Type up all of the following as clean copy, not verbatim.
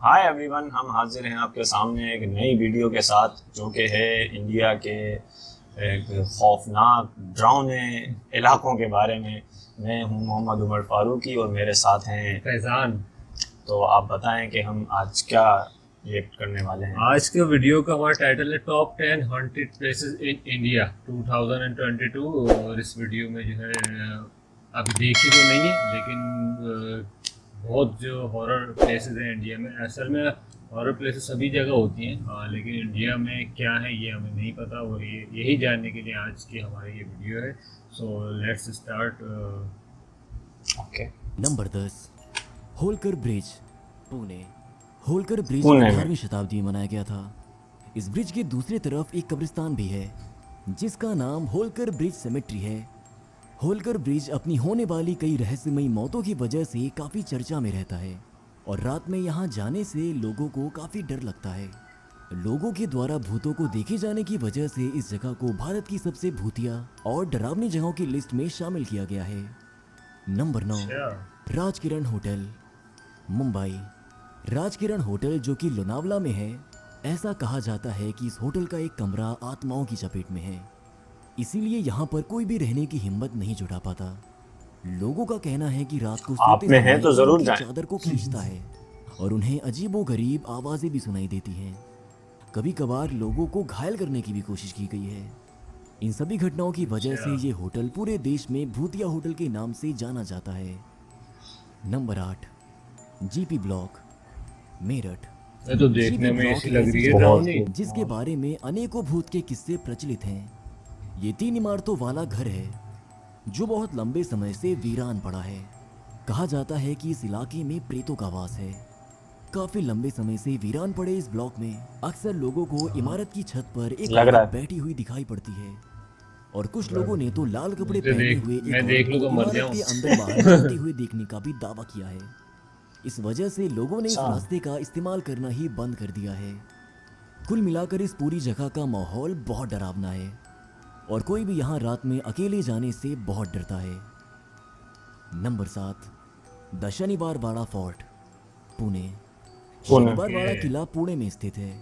Hi everyone, हम हाजिर हैं आपके सामने एक नई वीडियो के साथ जो कि है इंडिया के एक खौफनाक डरावने इलाकों के बारे में। मैं हूं मोहम्मद उमर फारूकी और मेरे साथ हैं फैजान। तो आप बताएं कि हम आज क्या रिएक्ट करने वाले हैं। आज के वीडियो का हमारा टाइटल है top 10 haunted places in India 2022। और इस वीडियो में जो है अभी देखी तो नहीं है, लेकिन बहुत जो हॉरर प्लेसेस हैं इंडिया में। असल में हॉरर प्लेसेस सभी जगह होती हैं, लेकिन इंडिया में क्या है ये हमें नहीं पता, और यही जानने के लिए आज की हमारी ये वीडियो है। So let's start. Okay. Number 10, Holkar bridge, Pune. Holkar bridge Pune में 18वीं शताब्दी में बनाया गया था। इस ब्रिज के दूसरी तरफ एक कब्रिस्तान भी है जिसका नाम होलकर ब्रिज सेमेट्री है। होलकर ब्रिज अपनी होने वाली कई रहस्यमयी मौतों की वजह से काफ़ी चर्चा में रहता है और रात में यहाँ जाने से लोगों को काफ़ी डर लगता है। लोगों के द्वारा भूतों को देखे जाने की वजह से इस जगह को भारत की सबसे भूतिया और डरावनी जगहों की लिस्ट में शामिल किया गया है। Number 9, Rajkiran hotel, Mumbai. Rajkiran hotel जो कि लोनावला में है, ऐसा कहा जाता है कि इस होटल का एक कमरा आत्माओं की चपेट में है, इसीलिए यहाँ पर कोई भी रहने की हिम्मत नहीं जुटा पाता। लोगों का कहना है कि रात को आप सोते में हैं समय तो जरूर उनकी जाएं। चादर को खींचता है और उन्हें अजीबोगरीब आवाज़ें भी सुनाई देती हैं। कभी कभार लोगों को घायल करने की भी कोशिश की गई है। इन सभी घटनाओं की वजह से ये होटल पूरे देश में भूतिया होटल के नाम से जाना जाता है। Number 8, GP block, Meerut. मैं तो देखने में ऐसी लग रही है बहुत डरावनी। जिसके बारे में अनेकों भूत के किस्से प्रचलित हैं। ये 3 इमारतों वाला घर है जो बहुत लंबे समय से वीरान पड़ा है। कहा जाता है कि इस इलाके में प्रेतों का वास है। काफी लंबे समय से वीरान पड़े इस ब्लॉक में अक्सर लोगों को इमारत की छत पर एक लग रहा औरत है। बैठी हुई दिखाई पड़ती है और कुछ लोगों ने तो लाल कपड़े मुझे पहने देख- हुए एक मैं देख औरत लूं को तो मर इमारत जाऊं। के अंदर बाहर जाते हुए देखने का भी दावा किया है। इस वजह से लोगों ने इस अच्छा। रास्ते का इस्तेमाल करना ही बंद कर दिया है। कुल मिलाकर इस पूरी जगह का माहौल बहुत डरावना है और कोई भी यहाँ रात में अकेले जाने से बहुत डरता है। नंबर 7, द शनिवार वाड़ा फोर्ट, पुणे। शनिवार वाड़ा किला पुणे में स्थित है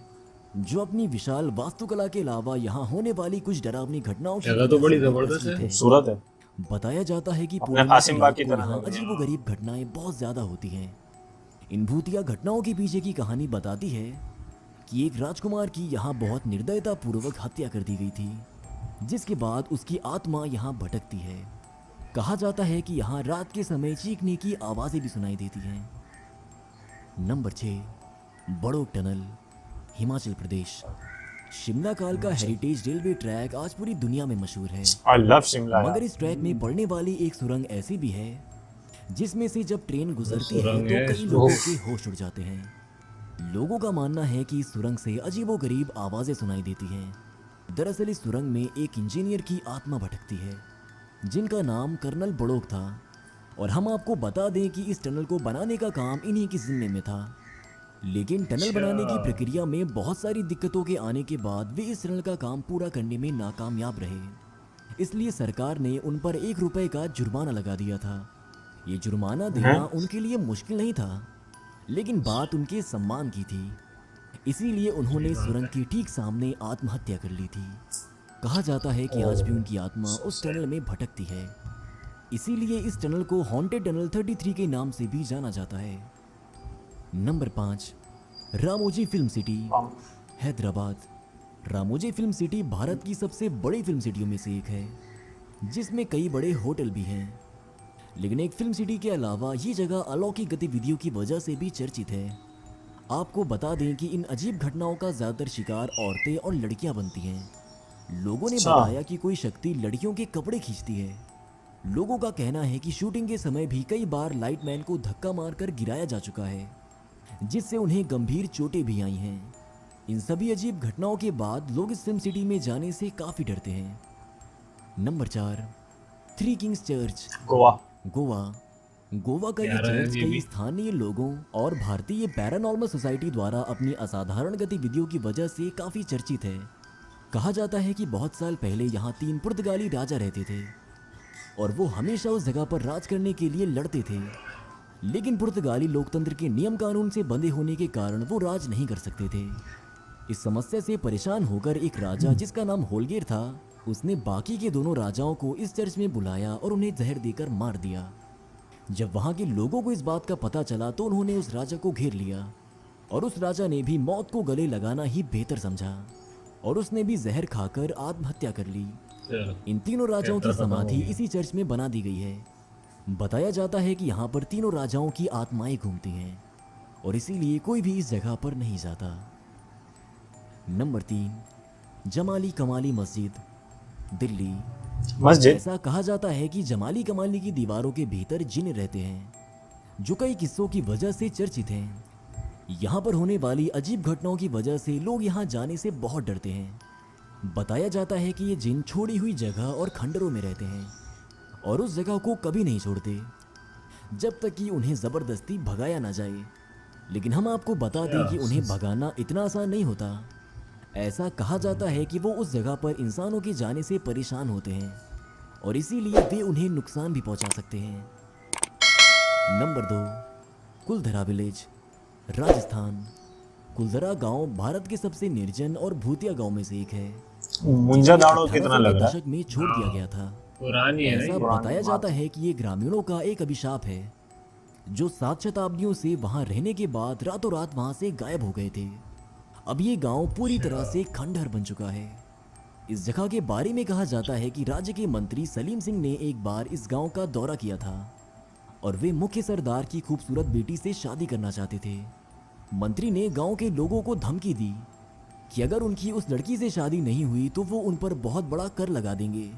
जो अपनी विशाल वास्तुकला के अलावा यहाँ होने वाली कुछ डरावनी घटनाओं की जगह तो वजह बड़ी से भी जबरदस्त प्रचलित है। खूबसूरत है। बताया जाता है कि अपने पूर्णिमा कासिम की बाग रात की को तरह यहाँ लग रही है। अजीबोगरीब घटनाएं बहुत ज्यादा होती हैं। इन भूतिया घटनाओं के पीछे की कहानी बताती है कि एक राजकुमार की यहाँ बहुत निर्दयता पूर्वक हत्या कर दी गई थी, जिसके बाद उसकी आत्मा यहाँ भटकती है। कहा जाता है कि यहाँ रात के समय चीखने की आवाजें भी सुनाई देती हैं। Number 6, Badok tunnel, Himachal Pradesh. शिमला काल का हेरिटेज रेलवे ट्रैक आज पूरी दुनिया में मशहूर है, आई लव शिमला मगर यार। इस ट्रैक में पड़ने वाली एक सुरंग ऐसी भी है जिसमें से जब ट्रेन गुजरती है सुरंग तो है कई इसमें। लोगों के होश उड़ जाते हैं। लोगों का मानना है कि इस सुरंग से अजीबोगरीब आवाजें सुनाई देती हैं। दरअसल इस सुरंग में एक इंजीनियर की आत्मा भटकती है जिनका नाम कर्नल बड़ोक था, और हम आपको बता दें कि इस टनल को बनाने का काम इन्हीं के जिम्मे में था। लेकिन टनल बनाने की प्रक्रिया में बहुत सारी दिक्कतों के आने के बाद वे इस टनल का काम पूरा करने में नाकामयाब रहे, इसलिए सरकार ने उन पर 1 रुपए का जुर्माना लगा दिया था। ये जुर्माना देना उनके लिए मुश्किल नहीं था, लेकिन बात उनके सम्मान की थी, इसीलिए उन्होंने सुरंग के ठीक सामने आत्महत्या कर ली थी। कहा जाता है कि आज भी उनकी आत्मा उस टनल में भटकती है, इसीलिए इस टनल को हॉन्टेड टनल 33 के नाम से भी जाना जाता है। Number 5, Ramoji film city, Hyderabad. Ramoji film city Bharat की सबसे बड़ी फिल्म सिटियों में से एक है, जिसमें कई बड़े होटल भी हैं। लेकिन एक फिल्म सिटी के अलावा ये जगह अलौकिक गतिविधियों की वजह से भी चर्चित है। आपको बता दें कि इन अजीब घटनाओं का ज़्यादातर शिकार औरतें और लड़कियां बनती हैं। लोगों ने अच्छा। बताया कि कोई शक्ति लड़कियों के कपड़े खींचती है। लोगों का कहना है कि शूटिंग के समय भी कई बार लाइटमैन को धक्का मारकर गिराया जा चुका है, जिससे उन्हें गंभीर चोटें भी आई हैं। इन सभी अजीब घटनाओं के बाद लोग इस फिल्म सिटी में जाने से काफ़ी डरते हैं। Number 4, three Kings church, Goa. Goa. Goa का ये प्यारा है चर्च ये कई भी। स्थानीय लोगों और भारतीय पैरानॉर्मल सोसाइटी द्वारा अपनी असाधारण गतिविधियों की वजह से काफ़ी चर्चित है। कहा जाता है कि बहुत साल पहले यहाँ 3 पुर्तगाली राजा रहते थे और वो हमेशा उस जगह पर राज करने के लिए लड़ते थे, लेकिन पुर्तगाली लोकतंत्र के नियम कानून से बंधे होने के कारण वो राज नहीं कर सकते थे। इस समस्या से परेशान होकर एक राजा जिसका नाम होलगेर था, उसने बाकी के दोनों राजाओं को इस चर्च में बुलाया और उन्हें जहर देकर मार दिया। जब वहां के लोगों को इस बात का पता चला तो उन्होंने उस राजा को घेर लिया और उस राजा ने भी मौत को गले लगाना ही बेहतर समझा और उसने भी जहर खाकर आत्महत्या कर ली। इन तीनों राजाओं की समाधि इसी चर्च में बना दी गई है। बताया जाता है कि यहाँ पर तीनों राजाओं की आत्माएं घूमती हैं और इसीलिए कोई भी इस जगह पर नहीं जाता। नंबर 3, जमाली कमाली मस्जिद, दिल्ली। मस्जिद ऐसा कहा जाता है कि जमाली कमाली की दीवारों के भीतर जिन रहते हैं, जो कई किस्सों की वजह से चर्चित हैं। यहाँ पर होने वाली अजीब घटनाओं की वजह से लोग यहाँ जाने से बहुत डरते हैं। बताया जाता है कि ये जिन छोड़ी हुई जगह और खंडरों में रहते हैं और उस जगह को कभी नहीं छोड़ते जब तक कि उन्हें ज़बरदस्ती भगाया ना जाए। लेकिन हम आपको बता दें कि उन्हें भगाना इतना आसान नहीं होता। ऐसा कहा जाता है कि वो उस जगह पर इंसानों के जाने से परेशान होते हैं और इसीलिए वे उन्हें नुकसान भी पहुंचा सकते हैं। Number 2, Kuldhara village, Rajasthan. कुलधरा गांव भारत के सबसे निर्जन और भूतिया गांव में से एक है। मुंजा दाड़ो कितना लग रहा है। दशक में छोड़ दिया गया था। पुरानी है ऐसा ना। बताया जाता है कि ये ग्रामीणों का एक अभिशाप है जो 7 शताब्दियों से वहां रहने के बाद रातों रात वहां से गायब हो गए थे। अब ये गांव पूरी तरह से खंडहर बन चुका है। इस जगह के बारे में कहा जाता है कि राज्य के मंत्री सलीम सिंह ने एक बार इस गांव का दौरा किया था और वे मुख्य सरदार की खूबसूरत बेटी से शादी करना चाहते थे। मंत्री ने गांव के लोगों को धमकी दी कि अगर उनकी उस लड़की से शादी नहीं हुई तो वो उन पर बहुत बड़ा कर लगा देंगे।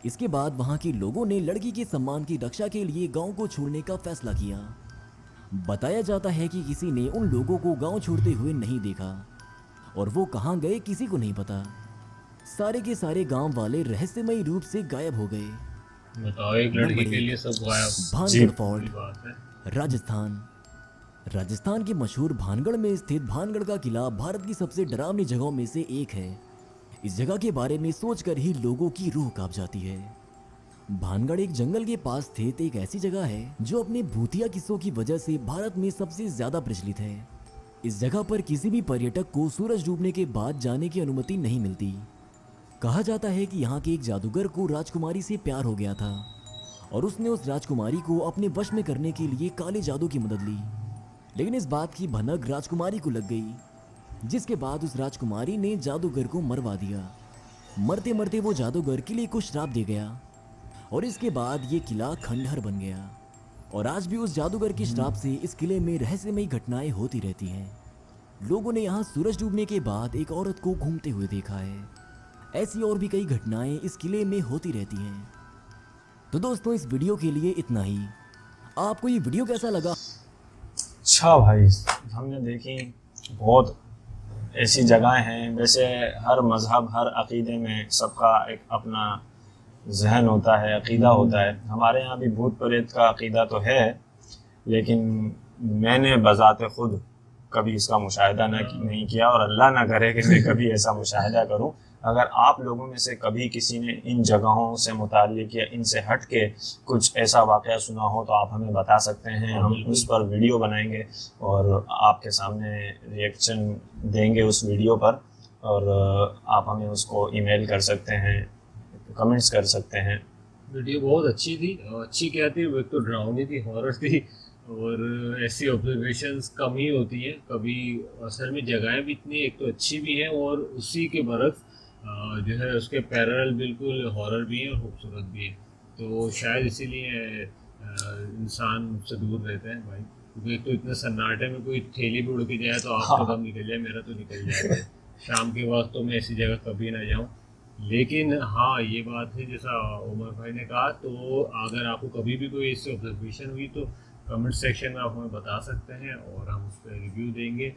इसके बाद वहां के लोगों ने लड़की के सम्मान की रक्षा के लिए गांव को छोड़ने का फैसला किया। बताया जाता है कि किसी ने उन लोगों को गांव छोड़ते हुए नहीं देखा और वो कहां गए किसी को नहीं पता। सारे के सारे गांव वाले रहस्यमयी रूप से गायब हो गए। बताओ, एक लड़की के लिए सब गायब। भानगढ़ फोर्ट, बड़ी बात है। राजस्थान। राजस्थान के मशहूर भानगढ़ में स्थित भानगढ़ का किला भारत की सबसे डरावनी जगहों में से एक है। इस जगह के बारे में सोचकर ही लोगों की रूह कांप जाती है। भानगढ़ एक जंगल के पास स्थित एक ऐसी जगह है जो अपने भूतिया किस्सों की वजह से भारत में सबसे ज्यादा प्रचलित है। इस जगह पर किसी भी पर्यटक को सूरज डूबने के बाद जाने की अनुमति नहीं मिलती। कहा जाता है कि यहाँ के एक जादूगर को राजकुमारी से प्यार हो गया था और उसने उस राजकुमारी को अपने वश में करने के लिए काले जादू की मदद ली। लेकिन इस बात की भनक राजकुमारी को लग गई, जिसके बाद उस राजकुमारी ने जादूगर को मरवा दिया। मरते मरते वो जादूगर किले को श्राप दे गया और इसके बाद ये किला खंडहर बन गया और आज भी उस जादूगर के श्राप से इस किले में रहस्यमयी घटनाएं होती रहती हैं। लोगों ने यहाँ सूरज डूबने के बाद एक औरत को घूमते हुए देखा है। ऐसी और भी कई घटनाएं इस किले में होती रहती हैं। तो दोस्तों, इस वीडियो के लिए इतना ही। आपको ये वीडियो कैसा लगा? अच्छा भाई, हमने देखी बहुत ऐसी जगहें हैं। वैसे हर मज़हब, हर अक़ीदे में सबका एक अपना जहन होता है, अक़ीदा होता है। हमारे यहाँ भी भूत प्रेत का अक़ीदा तो है, लेकिन मैंने बज़ाते ख़ुद कभी इसका मुशाहिदा नहीं किया और अल्लाह ना करे कि मैं कभी ऐसा मुशाहिदा करूं। अगर आप लोगों में से कभी किसी ने इन जगहों से मुताल्लिक़ या इनसे हट के कुछ ऐसा वाक़या सुना हो तो आप हमें बता सकते हैं। हम उस पर वीडियो बनाएंगे और आपके सामने रिएक्शन देंगे उस वीडियो पर, और आप हमें उसको ईमेल कर सकते हैं, कमेंट्स कर सकते हैं। वीडियो बहुत अच्छी थी। अच्छी क्या थी, वो एक तो डरावनी थी, हॉरर थी, और ऐसी ऑब्जर्वेशंस कम ही होती हैं कभी। असल में जगहें भी इतनी एक तो अच्छी भी हैं और उसी के बरक्स जो है उसके पैरेलल बिल्कुल हॉरर भी है और खूबसूरत भी है। तो शायद इसीलिए इंसान मुझसे दूर रहते हैं भाई, क्योंकि एक तो इतने सन्नाटे में कोई ठेली भी उड़ के जाए तो आपका दम निकल जाए, मेरा तो निकल जाएगा। शाम के वक्त तो मैं ऐसी जगह कभी ना जाऊँ। लेकिन हाँ, ये बात है जैसा उमर भाई ने कहा, तो अगर आपको कभी भी कोई इससे ऑब्जर्वेशन हुई तो कमेंट सेक्शन में आप हमें बता सकते हैं और हम उस पर रिव्यू देंगे।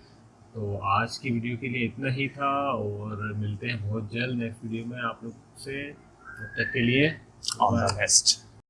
तो आज की वीडियो के लिए इतना ही था और मिलते हैं बहुत जल्द नेक्स्ट वीडियो में आप लोग से। तब तक के लिए ऑल द बेस्ट।